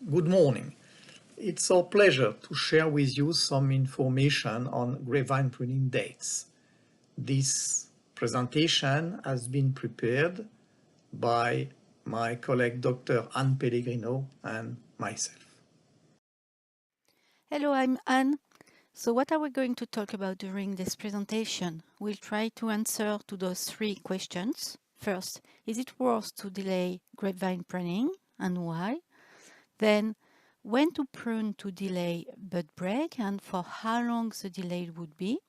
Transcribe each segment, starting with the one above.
Good morning. It's our pleasure to share with you some information on grapevine pruning dates. This presentation has been prepared by my colleague Dr. Anne Pellegrino and myself. Hello, I'm Anne. So what are we going to talk about during this presentation? We'll try to answer to those three questions. First, is it worth to delay grapevine pruning and why? Then, when to prune to delay bud break and for how long the delay would be?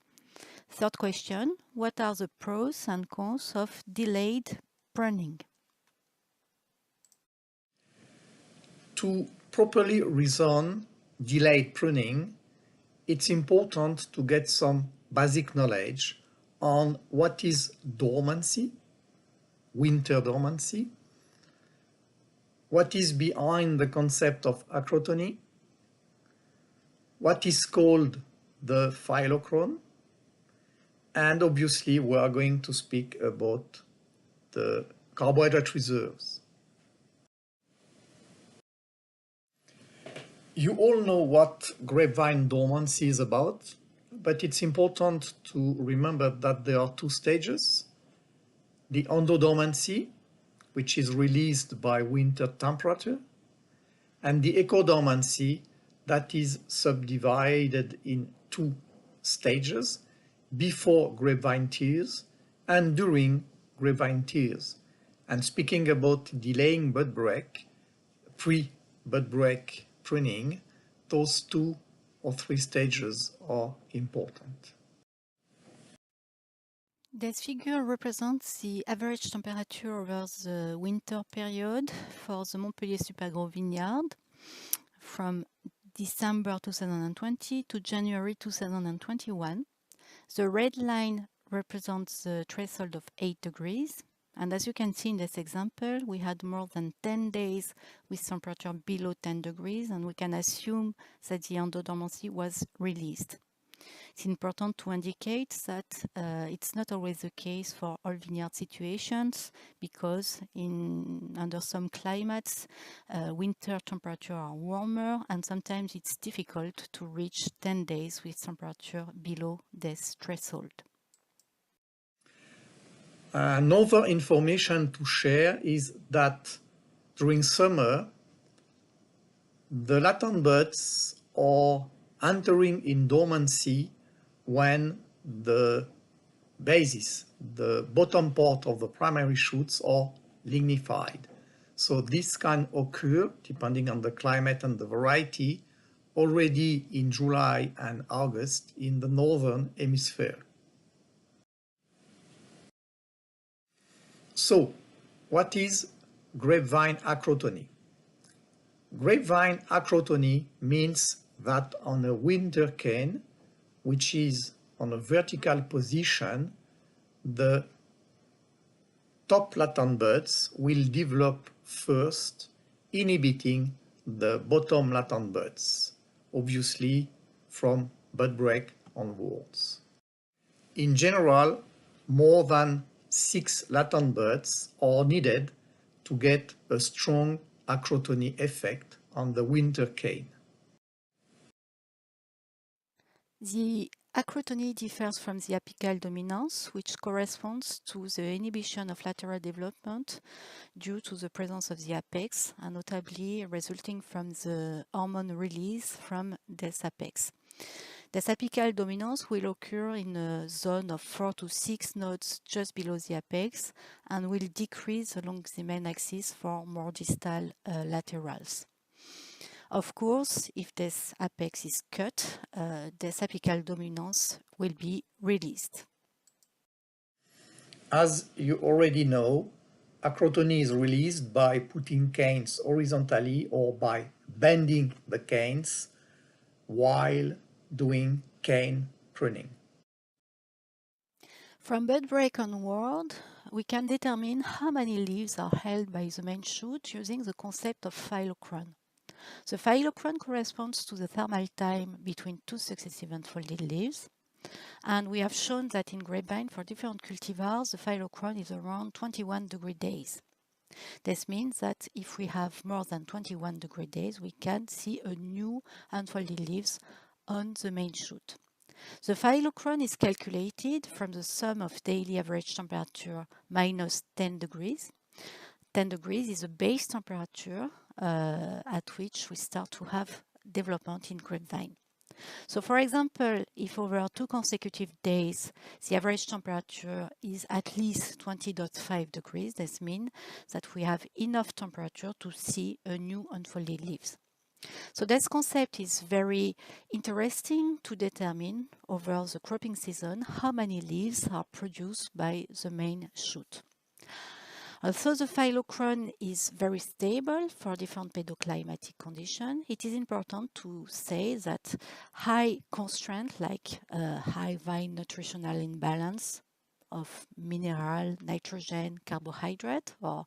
Third question, what are the pros and cons of delayed pruning? To properly reason delayed pruning, it's important to get some basic knowledge on what is dormancy, winter dormancy, what is behind the concept of acrotony, what is called the phyllochron, and obviously we are going to speak about the carbohydrate reserves. You all know what grapevine dormancy is about, but it's important to remember that there are two stages. The endodormancy, which is released by winter temperature, and the ecodormancy, that is subdivided in two stages, before grapevine tears and during grapevine tears. And speaking about delaying bud break, pre-bud break pruning, those 2 or 3 stages are important. This figure represents the average temperature over the winter period for the Montpellier Supergros vineyard from December 2020 to January 2021. The red line represents the threshold of 8 degrees. And as you can see in this example, we had more than 10 days with temperature below 10 degrees, and we can assume that the endodormancy was released. It's important to indicate that it's not always the case for all vineyard situations, because under some climates, winter temperatures are warmer, and sometimes it's difficult to reach 10 days with temperature below this threshold. Another information to share is that during summer, the latent buds are entering in dormancy when the basis, the bottom part of the primary shoots, are lignified. So this can occur, depending on the climate and the variety, already in July and August in the northern hemisphere. So, what is grapevine acrotony? Grapevine acrotony means that on a winter cane, which is on a vertical position, the top latent buds will develop first, inhibiting the bottom latent buds, obviously from bud break onwards. In general, more than 6 latent buds are needed to get a strong acrotony effect on the winter cane. The acrotony differs from the apical dominance, which corresponds to the inhibition of lateral development due to the presence of the apex, and notably resulting from the hormone release from this apex. This apical dominance will occur in a zone of 4 to 6 nodes just below the apex and will decrease along the main axis for more distal laterals. Of course, if this apex is cut, this apical dominance will be released. As you already know, acrotony is released by putting canes horizontally or by bending the canes while doing cane pruning. From bud break onward, we can determine how many leaves are held by the main shoot using the concept of phyllochron. The phyllochron corresponds to the thermal time between 2 successive unfolded leaves, and we have shown that in grapevine for different cultivars the phyllochron is around 21 degree days. This means that if we have more than 21 degree days, we can see a new unfolded leaves on the main shoot. The phylochron is calculated from the sum of daily average temperature minus 10 degrees. 10 degrees is the base temperature at which we start to have development in grapevine. So for example, if over 2 consecutive days the average temperature is at least 20.5 degrees, this means that we have enough temperature to see a new unfolded leaves. So this concept is very interesting to determine over the cropping season how many leaves are produced by the main shoot. Although the phylochron is very stable for different pedoclimatic conditions, it is important to say that high constraints like high vine nutritional imbalance of mineral, nitrogen, carbohydrate, or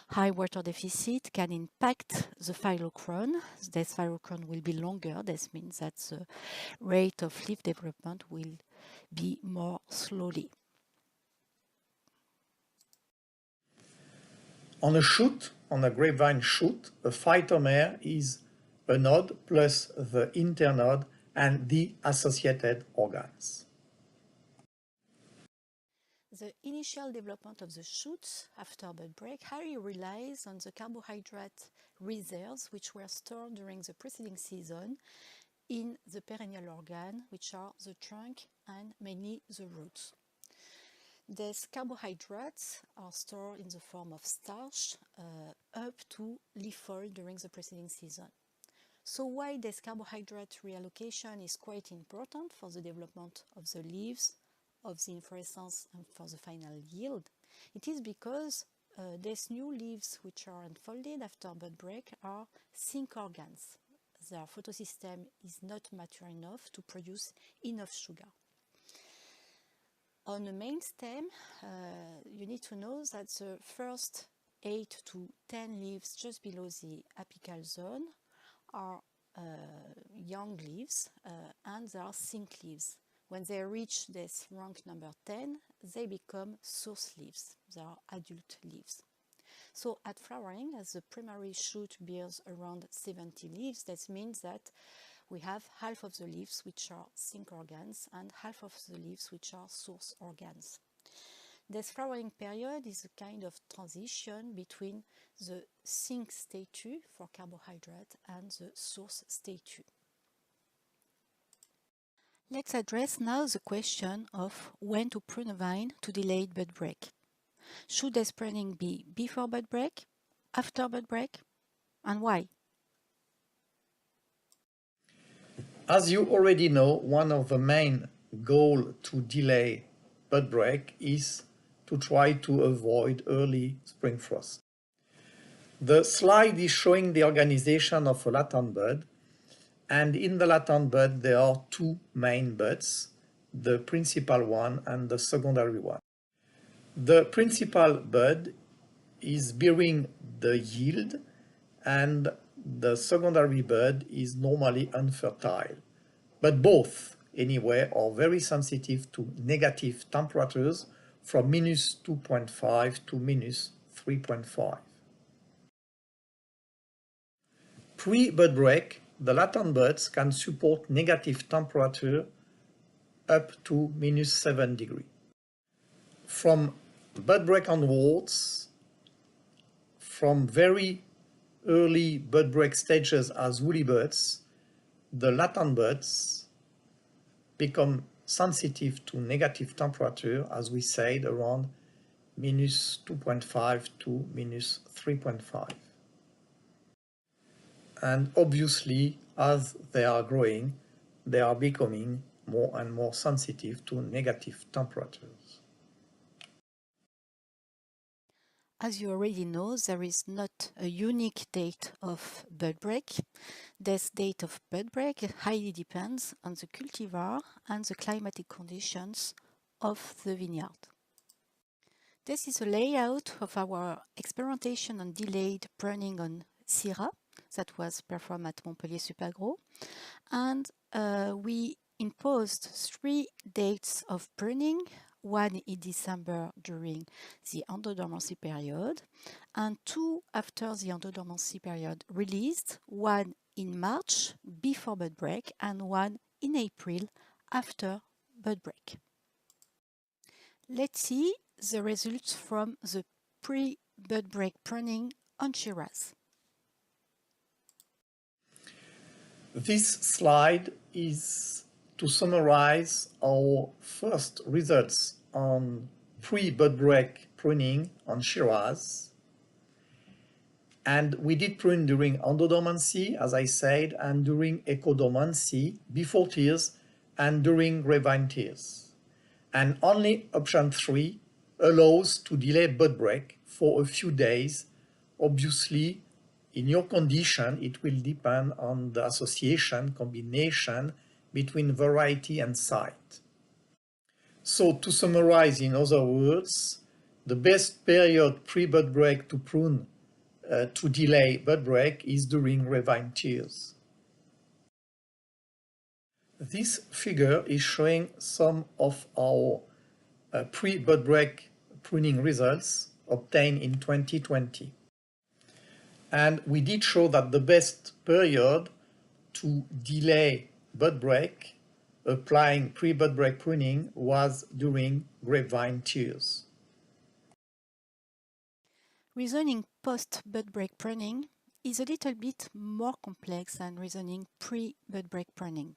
high water deficit can impact the phylochron. This phylochron will be longer. This means that the rate of leaf development will be more slowly. On a shoot, on a grapevine shoot, a phytomere is a node plus the internode and the associated organs. The initial development of the shoots after bud break highly relies on the carbohydrate reserves which were stored during the preceding season in the perennial organ, which are the trunk and mainly the roots. These carbohydrates are stored in the form of starch up to leaf fold during the preceding season. So why this carbohydrate reallocation is quite important for the development of the leaves, of the inflorescence and for the final yield? It is because these new leaves which are unfolded after bud break are sink organs. Their photosystem is not mature enough to produce enough sugar. On the main stem, you need to know that the first 8 to 10 leaves just below the apical zone are young leaves and they are sink leaves. When they reach this rank number 10, they become source leaves. They are adult leaves. So at flowering, as the primary shoot bears around 70 leaves, that means that we have half of the leaves which are sink organs and half of the leaves which are source organs. This flowering period is a kind of transition between the sink status for carbohydrate and the source status. Let's address now the question of when to prune a vine to delay bud break. Should this pruning be before bud break, after bud break, and why? As you already know, one of the main goals to delay bud break is to try to avoid early spring frost. The slide is showing the organization of a latent bud, and in the latent bud there are two main buds, the principal one and the secondary one. The principal bud is bearing the yield and the secondary bud is normally unfertile. But both, anyway, are very sensitive to negative temperatures from minus 2.5 to minus 3.5. Pre-bud break, the latent buds can support negative temperature up to minus 7 degrees. From bud break onwards, from very early bud break stages as woolly buds, the latent buds become sensitive to negative temperature, as we said, around minus 2.5 to minus 3.5. And obviously, as they are growing, they are becoming more and more sensitive to negative temperatures. As you already know, there is not a unique date of bud break. This date of bud break highly depends on the cultivar and the climatic conditions of the vineyard. This is a layout of our experimentation on delayed pruning on Syrah that was performed at Montpellier Supagro, and we imposed 3 dates of pruning one in December during the endodormancy period, and 2 after the endodormancy period released, 1 in March before bud break and 1 in April after bud break. Let's see the results from the pre-bud break pruning on Syrahs. This slide is to summarize our first results on pre-bud break pruning on Syrahs. And we did prune during endodormancy, as I said, and during ecodormancy, before tears, and during grapevine tears. And only option 3 allows to delay bud break for a few days. Obviously, in your condition, it will depend on the association, combination between variety and site. So to summarize, in other words, the best period pre-bud break to prune to delay bud break is during grapevine tears. This figure is showing some of our pre-bud break pruning results obtained in 2020. And we did show that the best period to delay bud break, applying pre-bud break pruning, was during grapevine tears. Reasoning post-bud break pruning is a little bit more complex than reasoning pre-bud break pruning.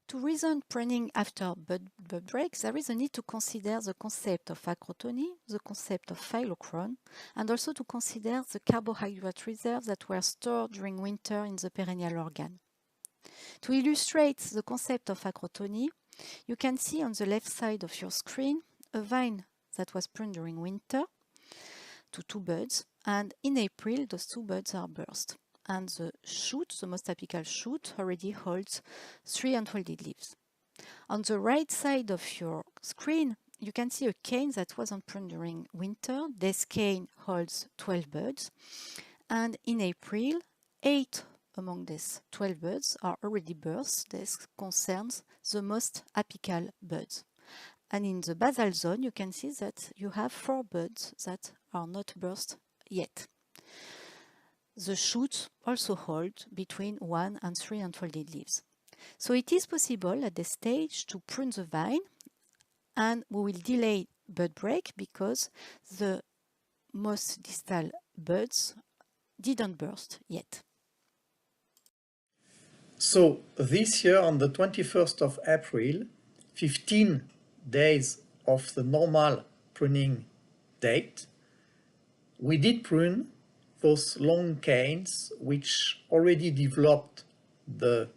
To reason pruning after bud break, there is a need to consider the concept of acrotony, the concept of phyllochron, and also to consider the carbohydrate reserves that were stored during winter in the perennial organ. To illustrate the concept of acrotony, you can see on the left side of your screen a vine that was pruned during winter to 2 buds, and in April those 2 buds are burst. And the shoot, the most apical shoot, already holds 3 unfolded leaves. On the right side of your screen, you can see a cane that wasn't pruned during winter. This cane holds 12 buds, and in April, 8 among these 12 buds are already burst. This concerns the most apical buds. And in the basal zone, you can see that you have 4 buds that are not burst yet. The shoots also hold between 1 and 3 unfolded leaves. So it is possible at this stage to prune the vine, and we will delay bud break because the most distal buds didn't burst yet. So this year, on the 21st of April, 15 days of the normal pruning date, we did prune those long canes which already developed the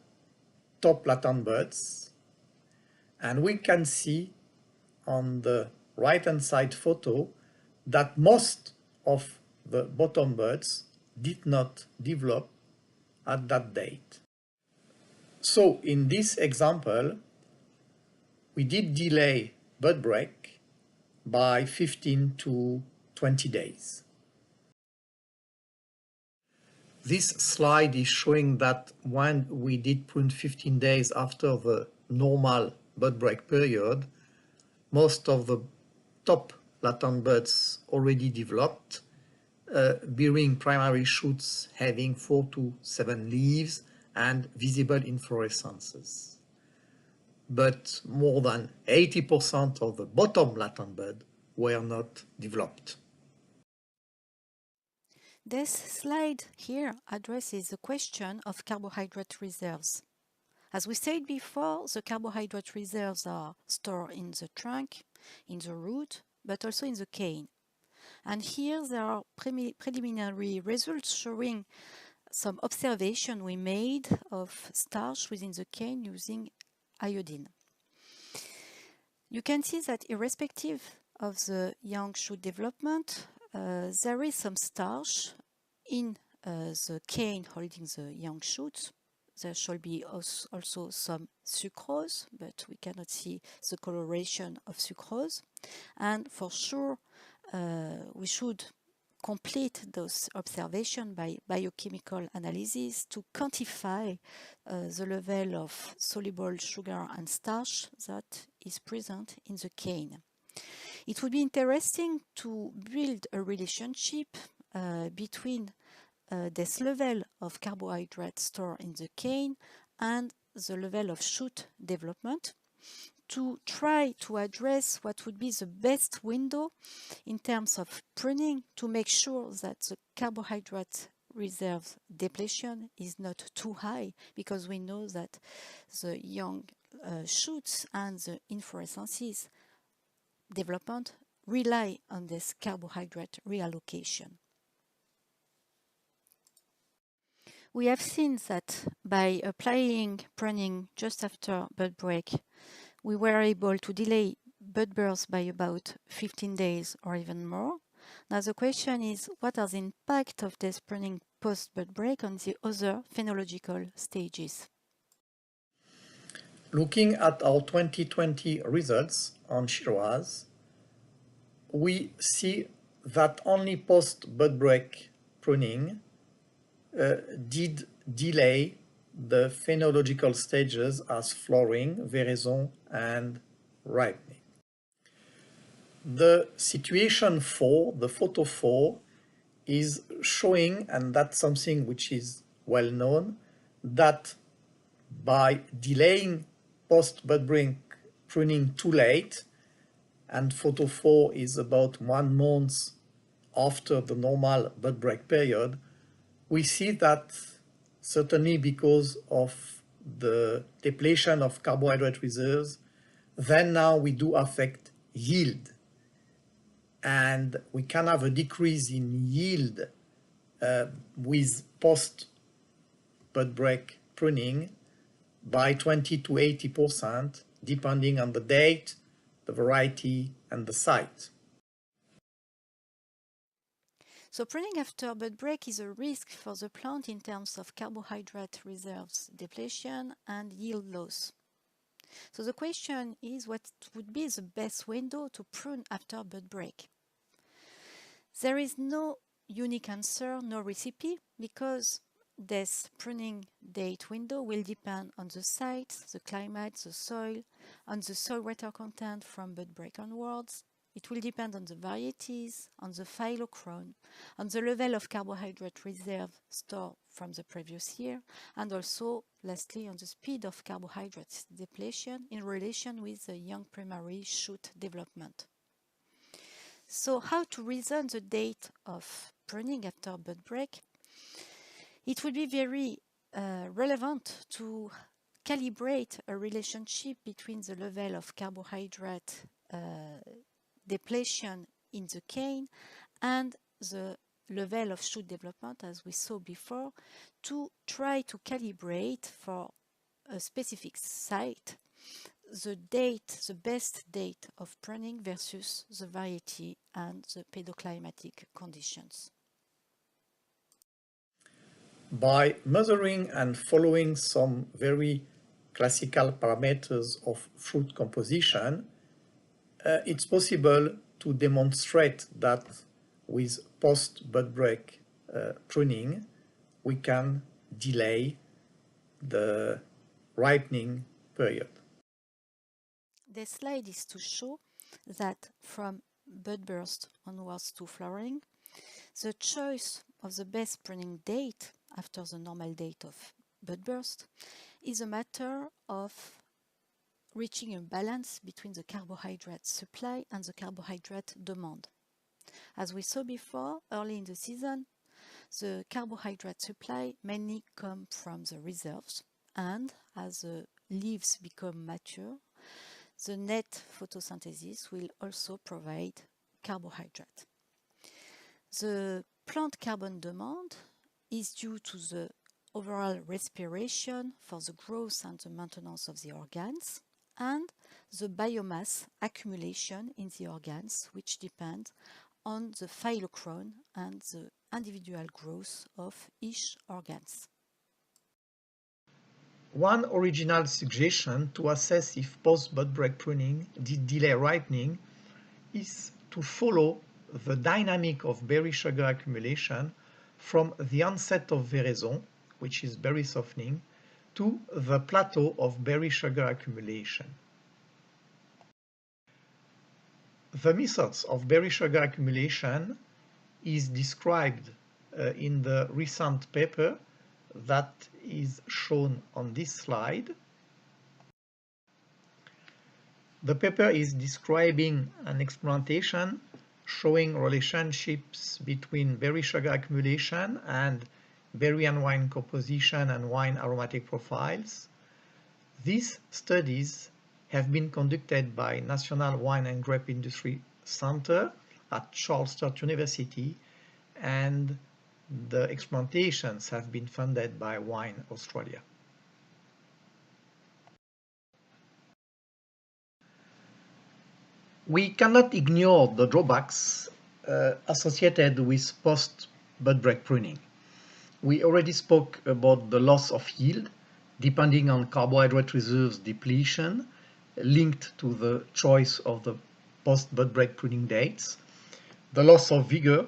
top latent buds, and we can see on the right hand side photo that most of the bottom buds did not develop at that date. So in this example, we did delay bud break by 15 to 20 days. This slide is showing that when we did prune 15 days after the normal bud break period, most of the top latent buds already developed, bearing primary shoots having 4 to 7 leaves and visible inflorescences. But more than 80% of the bottom latent bud were not developed. This slide here addresses the question of carbohydrate reserves. As we said before, the carbohydrate reserves are stored in the trunk, in the root, but also in the cane. And here there are preliminary results showing some observation we made of starch within the cane using iodine. You can see that irrespective of the young shoot development, there is some starch in the cane holding the young shoots. There should be also some sucrose, but we cannot see the coloration of sucrose. And for sure, we should complete those observations by biochemical analysis to quantify the level of soluble sugar and starch that is present in the cane. It would be interesting to build a relationship between this level of carbohydrate stored in the cane and the level of shoot development to try to address what would be the best window in terms of pruning to make sure that the carbohydrate reserve depletion is not too high, because we know that the young shoots and the inflorescences development rely on this carbohydrate reallocation. We have seen that by applying pruning just after bud break, we were able to delay bud burst by about 15 days or even more. Now the question is, what are the impact of this pruning post-bud break on the other phenological stages? Looking at our 2020 results on Syrahs, we see that only post-bud break pruning did delay the phenological stages as flowering, veraison, and ripening. The situation 4, the photo 4, is showing, and that's something which is well known, that by delaying post-bud break pruning too late, and photo 4 is about 1 month after the normal bud break period, we see that certainly because of the depletion of carbohydrate reserves, then now we do affect yield. And we can have a decrease in yield with post-bud break pruning by 20 to 80%, depending on the date, the variety, and the site. So pruning after bud break is a risk for the plant in terms of carbohydrate reserves depletion and yield loss. So the question is, what would be the best window to prune after bud break? There is no unique answer, no recipe, because this pruning date window will depend on the site, the climate, the soil, on the soil water content from bud break onwards. It will depend on the varieties, on the phylochrone, on the level of carbohydrate reserve stored from the previous year, and also, lastly, on the speed of carbohydrate depletion in relation with the young primary shoot development. So how to reason the date of pruning after bud break? It would be very relevant to calibrate a relationship between the level of carbohydrate depletion in the cane and the level of shoot development, as we saw before, to try to calibrate for a specific site the best date of pruning versus the variety and the pedoclimatic conditions. By measuring and following some very classical parameters of fruit composition, it's possible to demonstrate that with post-bud break pruning, we can delay the ripening period. This slide is to show that from bud burst onwards to flowering, the choice of the best pruning date after the normal date of bud burst is a matter of reaching a balance between the carbohydrate supply and the carbohydrate demand. As we saw before, early in the season, the carbohydrate supply mainly comes from the reserves, and as the leaves become mature, the net photosynthesis will also provide carbohydrate. The plant carbon demand is due to the overall respiration for the growth and the maintenance of the organs, and the biomass accumulation in the organs, which depend on the phylochrone and the individual growth of each organs. One original suggestion to assess if post-bud break pruning did delay ripening is to follow the dynamic of berry sugar accumulation from the onset of veraison, which is berry softening, to the plateau of berry sugar accumulation. The methods of berry sugar accumulation is described in the recent paper that is shown on this slide. The paper is describing an experimentation showing relationships between berry sugar accumulation and berry and wine composition and wine aromatic profiles. These studies have been conducted by National Wine and Grape Industry Center at Charles Sturt University, and the experimentations have been funded by Wine Australia. We cannot ignore the drawbacks associated with post-bud break pruning. We already spoke about the loss of yield depending on carbohydrate reserves depletion linked to the choice of the post-bud break pruning dates, the loss of vigor,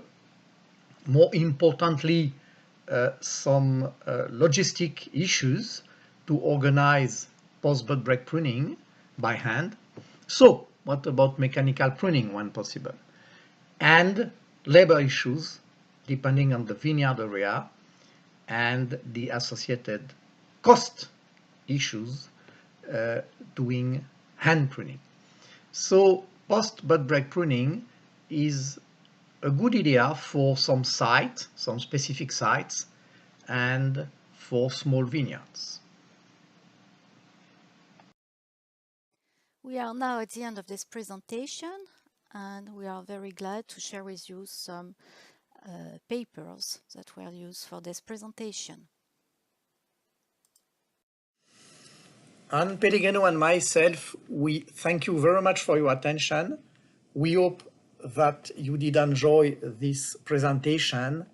more importantly, some logistic issues to organize post-bud break pruning by hand. So, what about mechanical pruning when possible? And labor issues depending on the vineyard area and the associated cost issues doing hand pruning. So post-bud break pruning is a good idea for some sites, some specific sites, and for small vineyards. We are now at the end of this presentation, and we are very glad to share with you some papers that were used for this presentation. Anne Pellegrino and myself, we thank you very much for your attention. We hope that you did enjoy this presentation.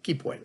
Keep well.